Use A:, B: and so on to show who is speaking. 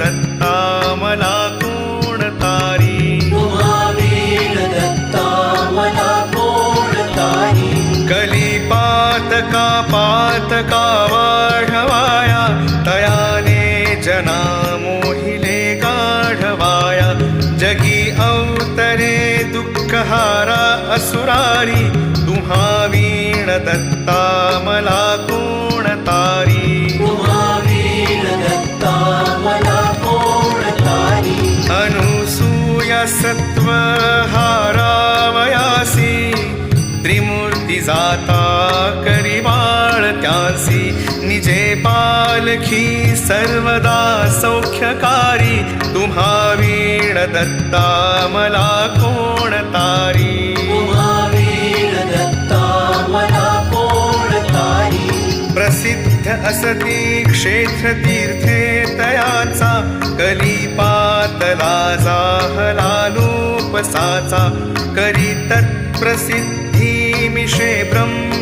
A: दत्ता मला कोण तारी
B: तुम्हा वीण दत्ता मला कोण तारी
A: कलिपातका पातका वाढवाया तयाने जना मोहिले गाढवाया जगी अवतरे दुःखहारा असुरारी तुम्हा वीण दत्ता मला कोण तारी
B: तुम्हा वीण दत्ता मला कोण तारी
A: अनुसूया सत्वहारावयासी त्रिमूर्ती जाता करी बाळ त्यासी निजे पालखी सर्वदा सौख्यकारी तुम्हा वीण दत्ता मला कोण तारी
B: तुम्हा वीण दत्ता मला कोण तारी
A: प्रसिद्ध असती क्षेत्र तीर्थे तयाचा कलिपातला जाहला लोपसाचा करी तत्प्रसिद्धी मिशे ब्रह्म